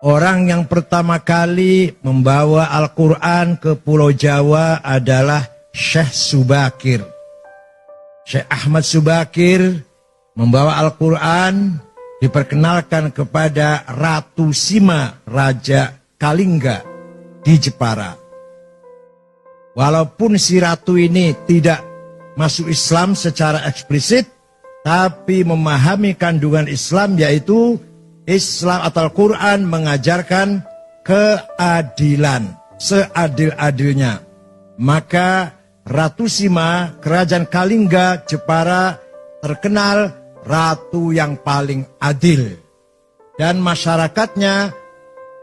Orang yang pertama kali membawa Al-Quran ke Pulau Jawa adalah Syekh Subakir. Syekh Ahmad Subakir membawa Al-Quran, diperkenalkan kepada Ratu Sima, Raja Kalingga di Jepara. Walaupun si ratu ini tidak masuk Islam secara eksplisit, tapi memahami kandungan Islam, yaitu Islam atau Al-Quran mengajarkan keadilan, seadil-adilnya. Maka Ratu Sima, Kerajaan Kalingga, Jepara, terkenal ratu yang paling adil. Dan masyarakatnya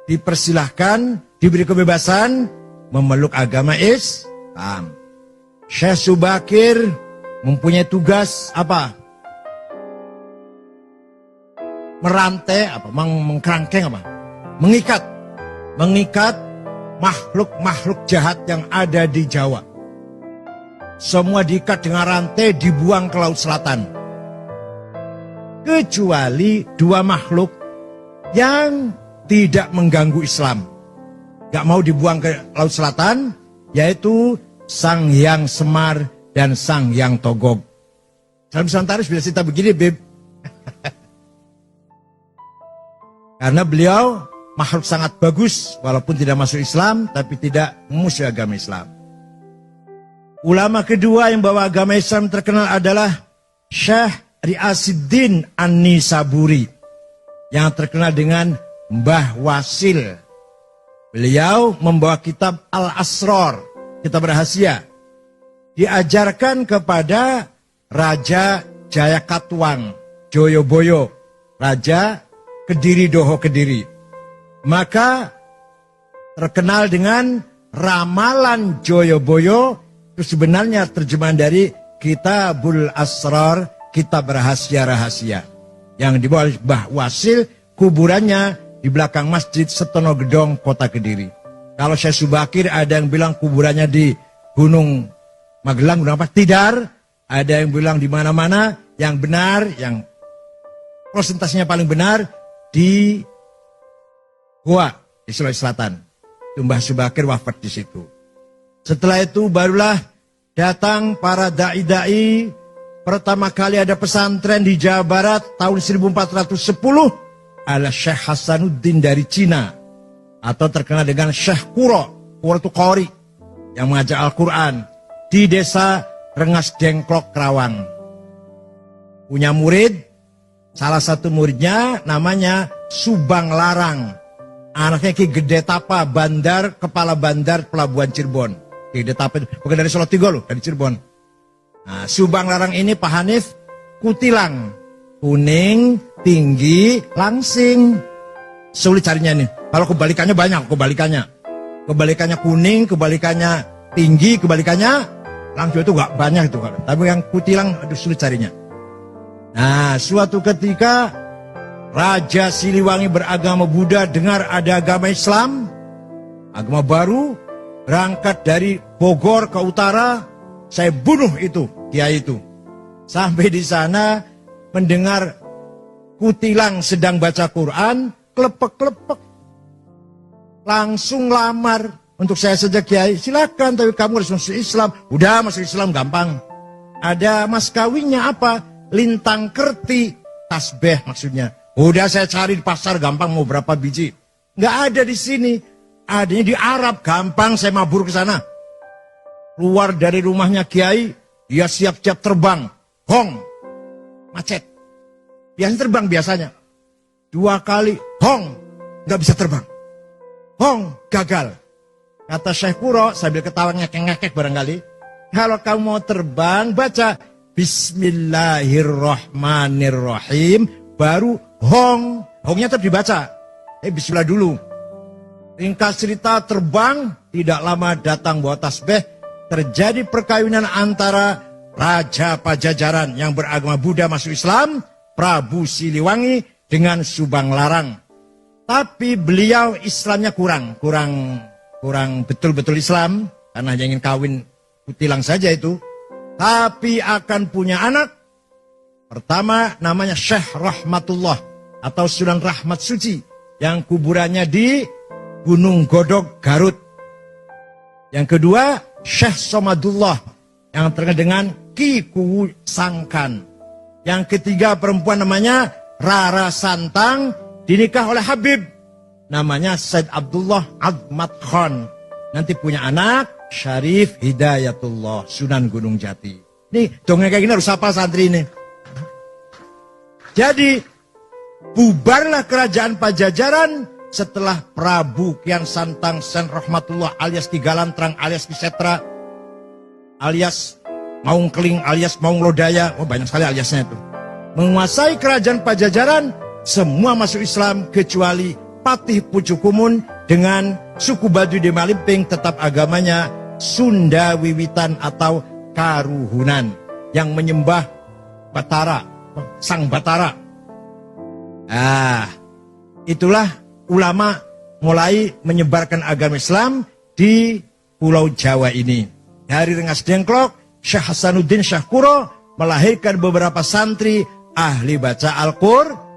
dipersilahkan, diberi kebebasan memeluk agama Islam. Syekh Subakir mempunyai tugas apa? Merantai apa? Mengkerangkeng apa? Mengikat makhluk-makhluk jahat yang ada di Jawa. Semua diikat dengan rantai, dibuang ke Laut Selatan. Kecuali dua makhluk yang tidak mengganggu Islam. Gak mau dibuang ke Laut Selatan, yaitu Sang Hyang Semar dan Sang Hyang Togog. Dalam Nusantara bisa cerita begini, Beb. Karena beliau makhluk sangat bagus, walaupun tidak masuk Islam, tapi tidak memusuhi agama Islam. Ulama kedua yang bawa agama Islam terkenal adalah Syekh Riasiddin An-Nisaburi, yang terkenal dengan Mbah Wasil. Beliau membawa kitab Al-Asrar, kitab rahasia. Diajarkan kepada Raja Jayakatwang, Joyoboyo, Raja Kediri Doho Kediri. Maka terkenal dengan ramalan Joyoboyo, itu sebenarnya terjemahan dari Kitabul Asrar, kitab rahasia-rahasia. Yang dibawa oleh Mbah Wasil, kuburannya di belakang Masjid Setono Gedong, Kota Kediri. Kalau Syekh Subakir ada yang bilang kuburannya di Gunung Magelang, Gunung apa? Tidar. Ada yang bilang di mana-mana. Yang benar, yang prosentasinya paling benar, di Goa, di Sulawesi Selatan. Mbah Subakir wafat di situ. Setelah itu barulah datang para da'i-da'i. Pertama kali ada pesantren di Jawa Barat tahun 1410 adalah Syekh Hasanuddin dari Cina, atau terkenal dengan Syekh Kuro. Kuro itu Qori yang mengajar Al-Quran di desa Rengas Dengklok, Kerawang. Punya murid. Salah satu muridnya namanya Subang Larang. Anaknya Ki Gede Tapa, kepala bandar pelabuhan Cirebon. Ki Gede Tapa itu bukan dari Solo Tigo loh, dari Cirebon. Nah, Subang Larang ini Pak Hanif kutilang. Kuning, tinggi, langsing. Sulit carinya nih. Kalau kebalikannya banyak, kebalikannya. Kebalikannya kuning, kebalikannya tinggi, kebalikannya langsing itu gak banyak itu. Tapi yang kutilang, aduh sulit carinya. Nah, suatu ketika Raja Siliwangi beragama Buddha dengar ada agama Islam, agama baru, berangkat dari Bogor ke utara, saya bunuh itu, kiai itu. Sampai di sana mendengar kutilang sedang baca Quran, klepek-klepek. Langsung lamar, untuk saya saja kiai, silakan tapi kamu harus masuk Islam. Udah masuk Islam gampang. Ada mas kawinnya apa? Lintang kerti, tasbih maksudnya. Udah saya cari di pasar gampang, mau berapa biji. Nggak ada di sini. Adanya di Arab, gampang saya mabur ke sana. Keluar dari rumahnya kiai, dia siap-siap terbang. Hong, macet. Biasanya terbang biasanya. 2 kali, hong, nggak bisa terbang. Hong, gagal. Kata Syekh Kuro, sambil ketawa ngekek-ngekek barangkali. Kalau kamu mau terbang, baca Bismillahirrahmanirrahim, baru hong. Hongnya tetap dibaca. Bismillah dulu. Ringkas cerita, terbang, tidak lama datang bawa tasbih. Terjadi perkawinan antara Raja Pajajaran yang beragama Buddha masuk Islam, Prabu Siliwangi, dengan Subang Larang. Tapi beliau Islamnya kurang betul-betul Islam, karena hanya ingin kawin kutilang saja itu. Tapi akan punya anak. Pertama namanya Syekh Rahmatullah atau Sunan Rahmat Suci. yang kuburannya di Gunung Godog, Garut. Yang kedua, Syekh Somadullah yang terkenal dengan Ki Kuwu Sangkan. Yang ketiga, perempuan namanya Rara Santang, dinikah oleh Habib, namanya Said Abdullah Admat Khan. Nanti punya anak, Syarif Hidayatullah, Sunan Gunung Jati. Nih, dongeng kayak gini harus hafal santri ini. Jadi, bubarlah kerajaan Pajajaran setelah Prabu Kian Santang Sen Rahmatullah alias Ki Galantrang alias Ki Setra alias Maung Keling alias Maung Lodaya, banyak sekali aliasnya itu, menguasai kerajaan Pajajaran. Semua masuk Islam kecuali Patih Pucukumun dengan suku Baduy di Malimping, tetap agamanya Sunda Wiwitan atau Karuhunan yang menyembah Batara, Sang Batara. Itulah ulama mulai menyebarkan agama Islam di Pulau Jawa ini. Dari Rengas Dengklok, Syekh Hasanuddin Syahkuro melahirkan beberapa santri ahli baca Al-Qur'an